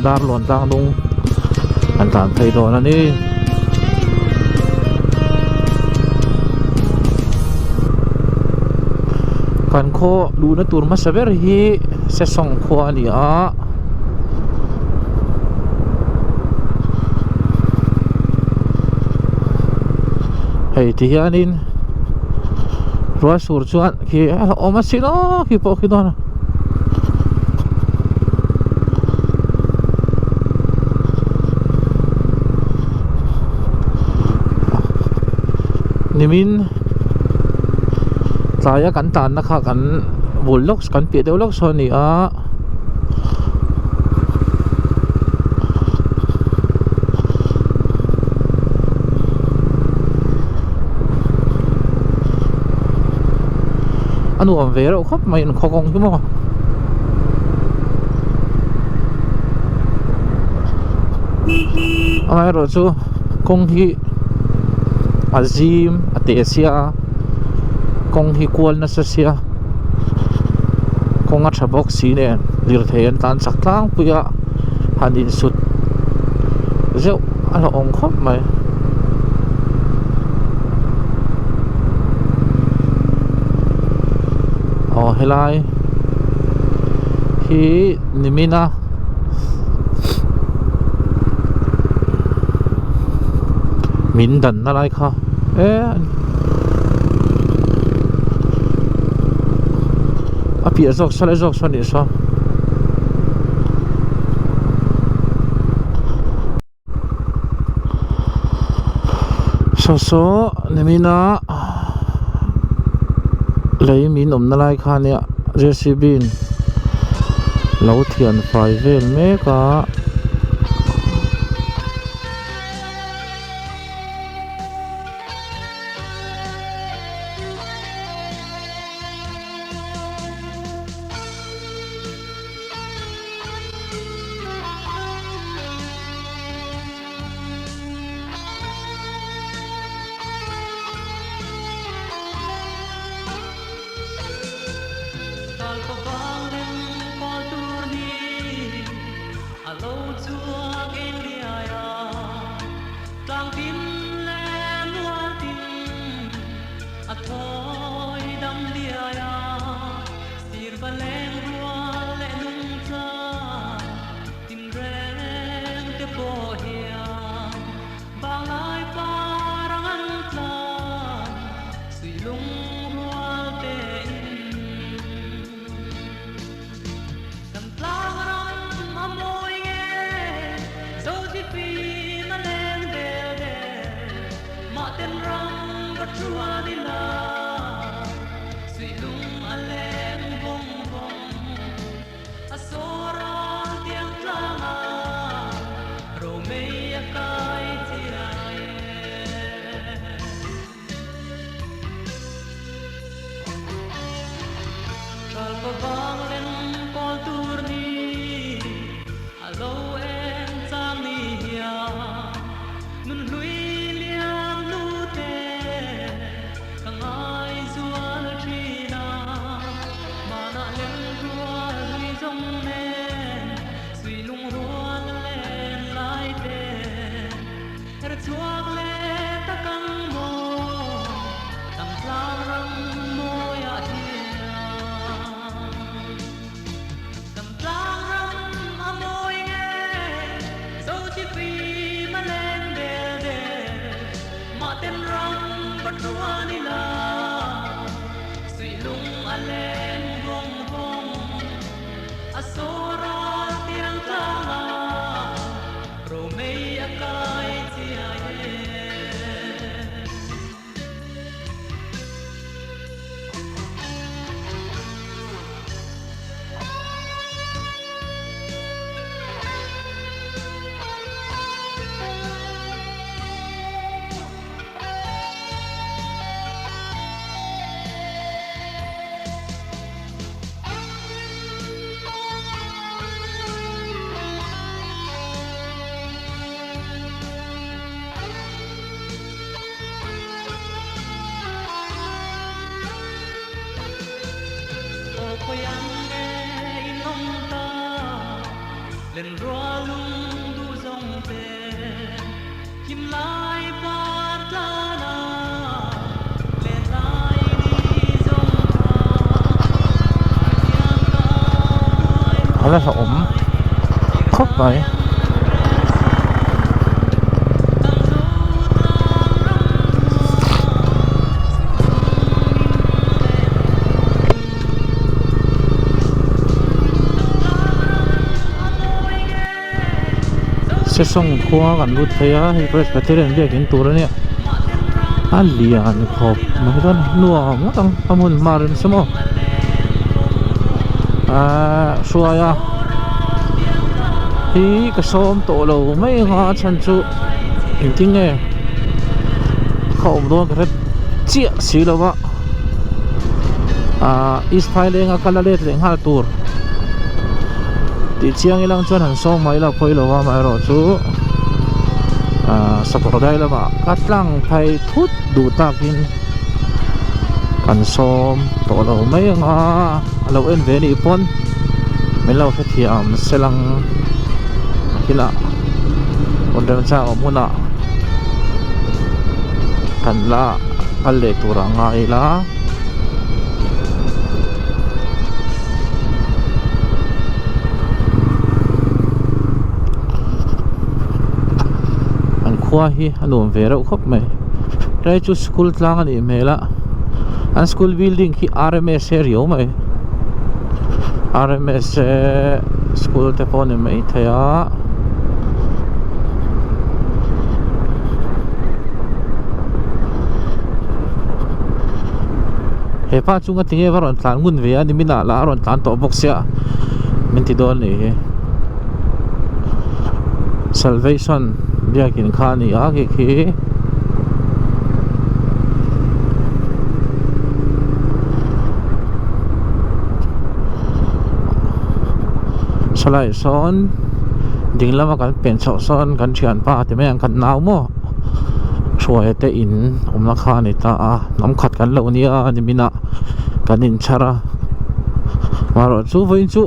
ดาร์หลวนตางดงอันตานไทยโดนอันนี้กันโคดูนะตัวมาเสเวอร์ฮีเสส่งโคอันนี้เฮ้ยที่อันนี้รัวสูรจวนที่โอมาสิโนที่พอคิดว่านิมินสายกันตานนะคะกันบุลล็อกกันเปียเดลล็อกโซนี่อันนู้นเวรครับไม่ขอกงใช่ไหมอะไรหรอจูกงที่อาซิมอาเตเซียกงที่ควรนัสเซียกงอัชบอกสีเนี่ยลิรเทียนตานสักครั้งปุยะฮันดินสุดเจ้าอะไรองครับไหมอ๋อเฮลัยที่นิมินะมินดันอะไรคะอาพี่จอกสลัดจอกสนิทโซนี่มีนะเลยมีนมอะไรคะเนี่ยเรซิบินเราเทียนไฟเวลเมกะ อะไรสมครบไปเสส่งขัวกันรุดไปอ่ะให้ประเทศเรียนเรียกเห็นตัวแล้วเนี่ยอันเลียนครบมันก็นัวมันต้องทำมันมาเรื่องสมองสวยอ่ะที่กระสอบโตเราไม่หาฉันจุจริงๆไงเขาโดนกระเจี๊ยสิแล้ววะอิสไฟเลงกันละเล็ดเลงหาตัวที่เชียงอีหลังชวนหันส่งมาอีหลังพอยเราว่าไม่รอจูสปอร์ตได้แล้ววะกัดหลังไปทุดดูตากินกันซ้อมโตเราไม่หาเราเอ็นเวนี่ปนไม่เราแค่เทียมเสลังkila onda sa omuna kanla alle turanga ila an khwa hi anum vera khop mai rai chu school tlang ani mela an school building hi RMS area mai RMS school te phone mai thaya hepa chunga tinge varon tlan ngun ve ani mina la ron tlan to box ya min ti don ni salvation dia kin khani a ke khi salai son dinglama kan pen chau son kan thian pa te me ang kan naw moช่วยแต่อินราคานี่ตาน้ำขัดกันแล้วนี่นี่มินะกันอินชาระมารอจูไว้จู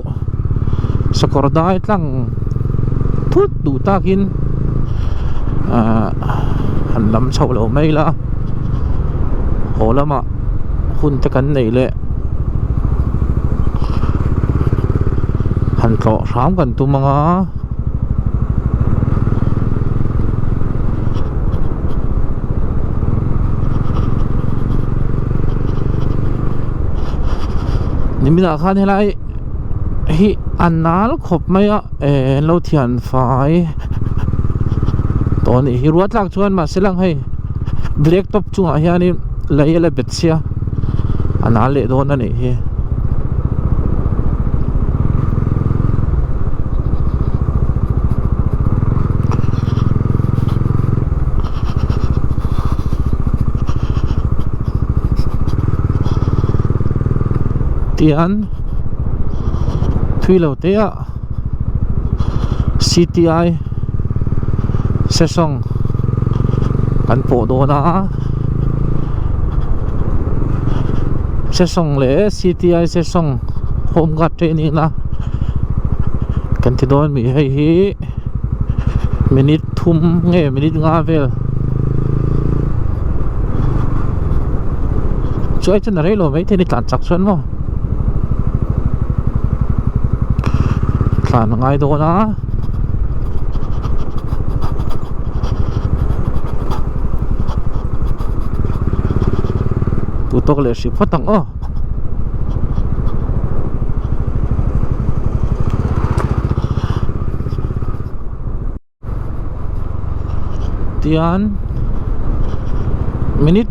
สกอร์ได้ตั้งทุดดูตากินหันลำเช่าแล้วไม่ละโหละมาคุณตะกันไหนเลยหันเกาะสามกันตัวมังนี่มีราคาเท่าไรฮิอันนั้นขบไหมอ่ะเราเทียนไฟตอนนี้ฮิรัวตักชวนมาเสลังให้เบรกท็อปจุงอ่ะเฮียนี่เลยเลยเบ็ดเสียอันนั้นเลยโดนนั่นเองtian thui lo te a CTI sesong kan po do na sesong le CTI sesong home guard training na kan ti don mi hei hi minute thum nge minute nga vel choi chen rei lo mai the ni tlan chak chon mo tlan ngai do na tu tok le shi photang o tian minute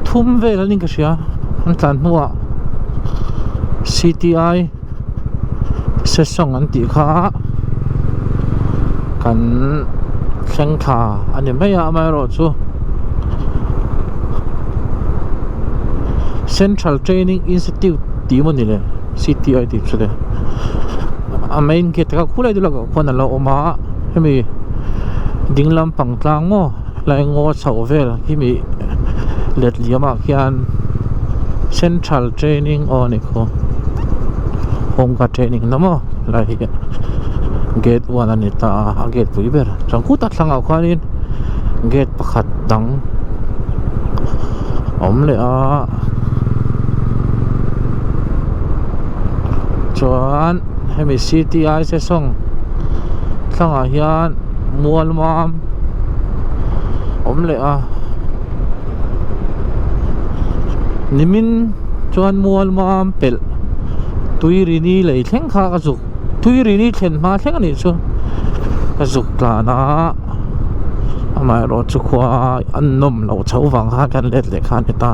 thum vel ning ka sia an tlan huwa CTI sesong an ti kha kan thleng tha ani mai a mai ro chu Central Training Institute ti mo ni le CTI ti chu le a main ke ta khulai du la ko khona la oma hemi dinglam pang tlang mo lai ngo chau vel himi let liama khian Central Training on ko home guard training namo lai gate 1 ani ta a gate pui ber changku ta thlang au khanin gate pakhat dang om le a chuan hemi CTI se song thlangah hian mual mam om le a nimin chuan mual mam pel tuiri ni lei thleng kha ka zuk tuiri ni thlen ma thleng ani chu ka zuk tla na amai ro chu khwa an nom lo chho wang ha kan let le khan eta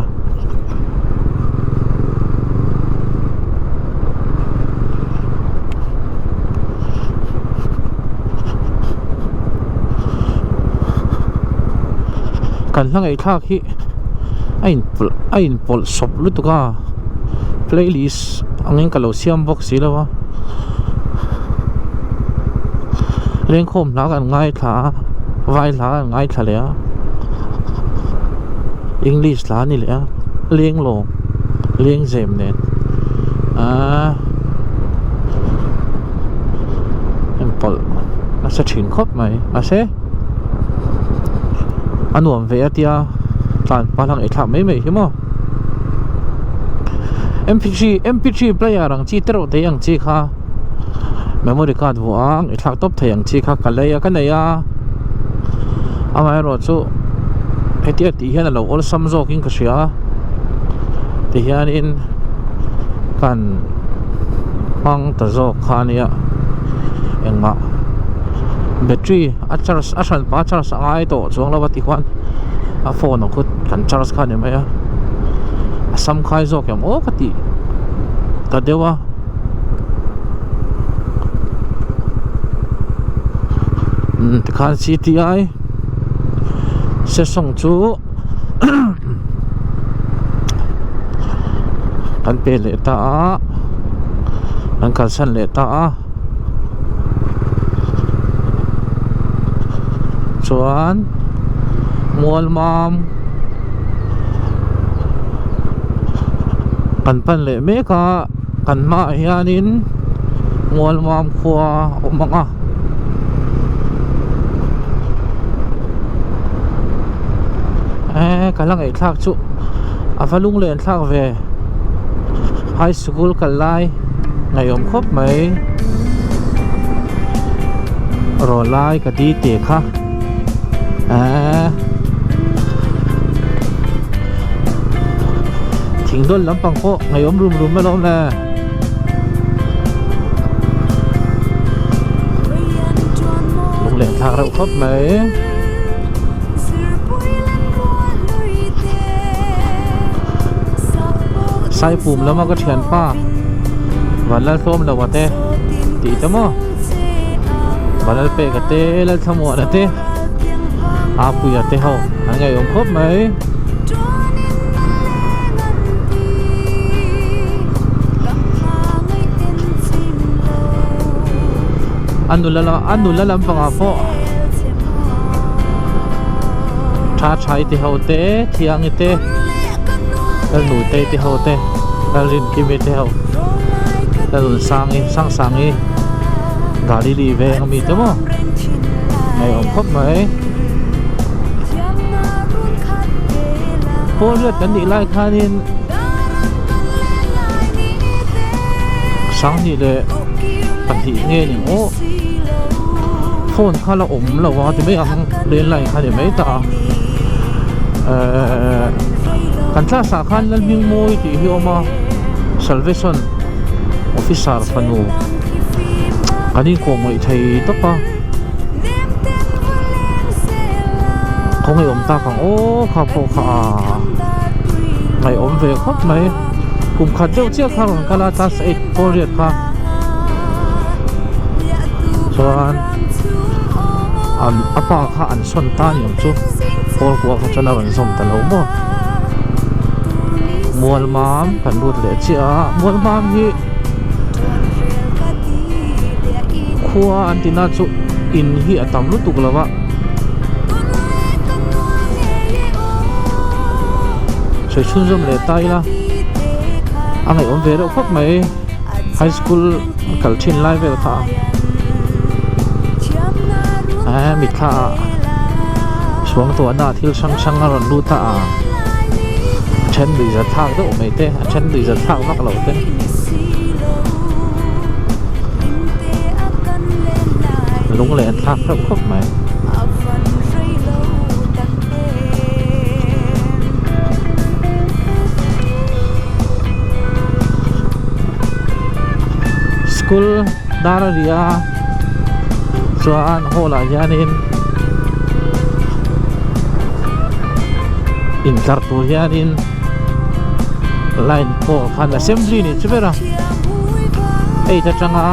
kan hlang ai thak hi ain pol sop lutuka playlist angin kalo siam box silawa leng khom la kan ngai tha vai la ngai tha le English la ni le leng lo leng jem ne em pol na sa thin khop mai ase anuam ve atia tan palang ai tha mai mai himo MP3 player ang chi tero te ang chi kha memory card buang i thak top thayang chi kha kalaya kanaya amai ro chu hetia ti hian lo ol samzo king ka sia ti hian in kan pang ta zo khania engma battery a charge a than pa charge angai to chuang lawa ti khan a phone khut kan charge khan ne mai a sam khai zo kem o kati ta dewa tikhan CTI se song chu kan pe le ta kan kal san le ta chuan mual mam kan pan le me ka kan ma hianin mual mam khwa omanga kalang ai thak chu avalung len thak ve high school kalai ngayom khop mai ro lai ka ti te kha thing dol lampang ko ngayom rum malom na lung len thak rau khop mai sai pum lama ka thian pa walal som lawate ti tamo walal pe ka te lal thamo na te apu ya te ho angai om khop mai anu lalam panga po tha chai te ho te thiang te lal nu te te ho te lal rin ki me te ho lal sangi gari li ve ngami te mo ai om khop mai po ret kan ni lai khanin sang ni le kan thi nge ni o phone khala om la wa te me ang len lai kha de mai ta kan tla sa khan lal ming moi ti hi oma salvation officer panu kani ko moi thai to pa không ai om ta kang o kha po kha mai om ve khop mai kum khat deu chia kha ron kala ta sai po riat kha chuan an apa kha an son ta ni chu por ko kha chana ran som ta lo mo mual mam kan lut le chia mual mam hi khua antina chu in hi atam lu tuk lawa soi chun zom le tai la angai om ve ro khop mai high school kal thin lai vel kha มิดค่าสวงตัวหน้าที่ช่างรอนรูตาเช่นดีจะทักตัวไม่เต้เช่นดีจะทักวักเราเต้ลุงเล่นทักครบไหมสกูลดาราเรียส่วนโฮลายานินอินการ์ตูยานินไลน์โปคันเอสเซมบลีนี่ใช่ไหมล่ะไอ้จะจังอ่ะ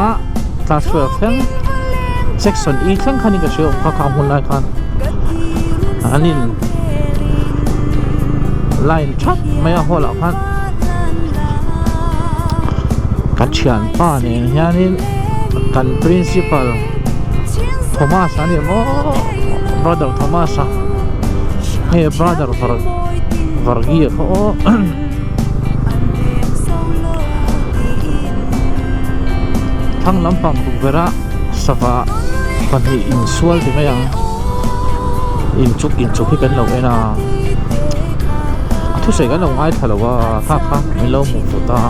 คลาส12เท่งเซ็กชันอีเท่งคันนี้ก็เชื่อข้าหุ่นไลน์คันอันนี้ไลน์ชัดไม่เอาโฮลาคันกันเชียนป้าเนี่ยยานินกัน principal โทมัสอันนี้โอ้ brother โทมัสอ่ะเฮ้ brother Vargia เขาทั้งลำพังบุกเบระสภาพันธุ์อินส่วนที่ไม่ยังอินจุกที่เป็นเราเองนะทุกสิ่งก็เราง่ายถ้าเราว่าข้าไม่เล่าหมู่ฟุตา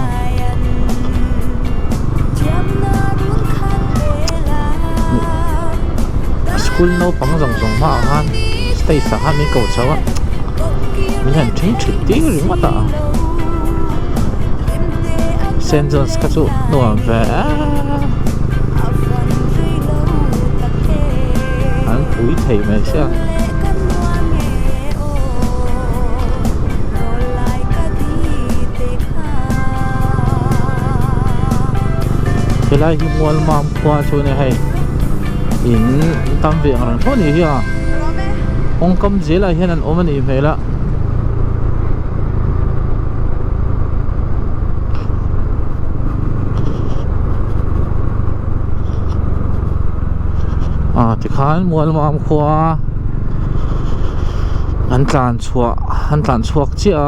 สกุลโน้ปังส่งมาอ่านสเตย์สหมีเก่าเช้ามีเห็นทิ้งชุดตีหรือว่าตาเซนจอนสกัดจุหน่วงแฝอันปุ๋ยไทยไม่ใช่เวลาที่มัวมามควาชวนให้อินตามเวียงรันพ่อนี่อ่ะองค์กำเจล่าเห็นนั่นโอมันอีเมล่ะที่ขานมัวมามควาอันตานชัวเจ้า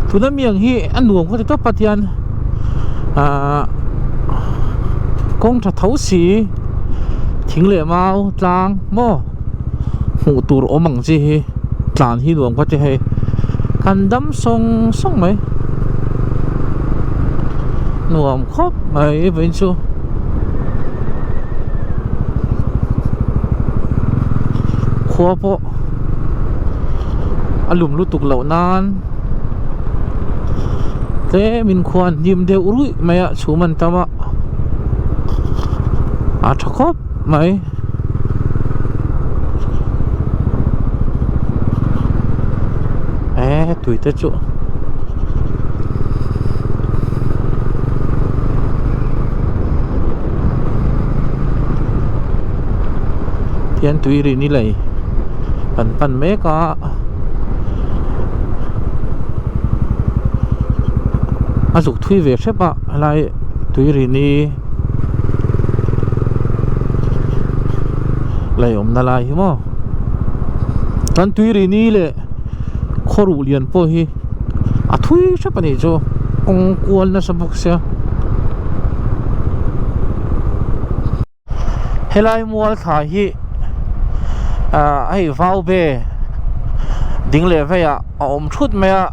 ทุนเมียงฮีอันหลวงก็จะต้องปฏิญาณกงจะเท้าสีทิ้งเหล่มาจางโม่หูตูรอมังจีจานฮีหลวงก็จะให้กันดำส่งไหมหน่วมครบไหมเป็นชัวขวบพออารมณ์รู้ตุกเหล่านานเต้มินควรยิ้มเดียวรุ่ยไม่อะชูมันตามะอาจจะครบไหมตุยเตจุเทียนตุยรีนี่เลยปันเมกะอาจุกทุยเวชใช่ปะอะไรตุยรีนี่เลยอมนาลายมั้งตอนตุยรีนี่เลยขอรู้เรียนพอฮีทุยใช่ปะนี่โจองกวนนะสมบุกเสียเฮลัยมัวถ่ายฮีไอ้ฟ้าเบดิ้งเลยไปอ่ะอมชุดไหมอ่ะ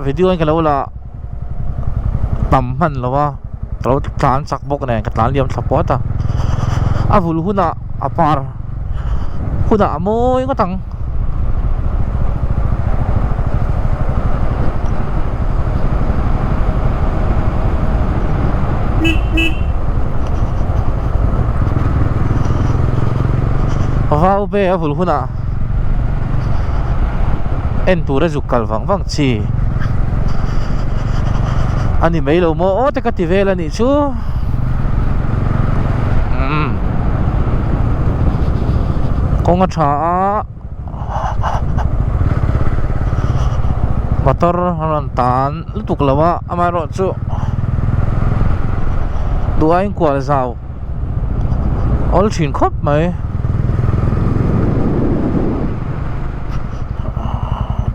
วิดีโอกันแล้วล่ะต่ำมันแล้วว่าเราตานสักบกเนี่ยกับตานเลี้ยมสปอร์ตอ่ะบุรุษน่ะอ่ะปาร์หุ่นอ่ะโมยก็ตั้งว้าวเบ้บุรุษน่ะเอ็นตัวจุกกัลฟังชีอันนี้ไม่รู้โมโอ้แต่ก็ที่เวลานี่ชูคงจะช้าบัตรรันตานลุตุกละวะอามารอชูดูไอ้กวาดสาวออลชินครบไหม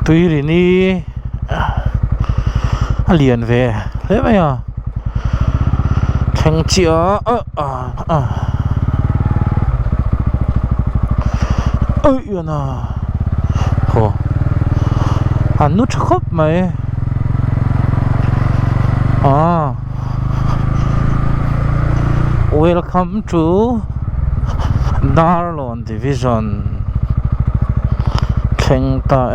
ตุยรีนี่เลียนเวเฮ้ยไหมอ่ะแถ Thằng chia ơi nè hồ anh nút khóc mày welcome to Darlon Division Kheng ta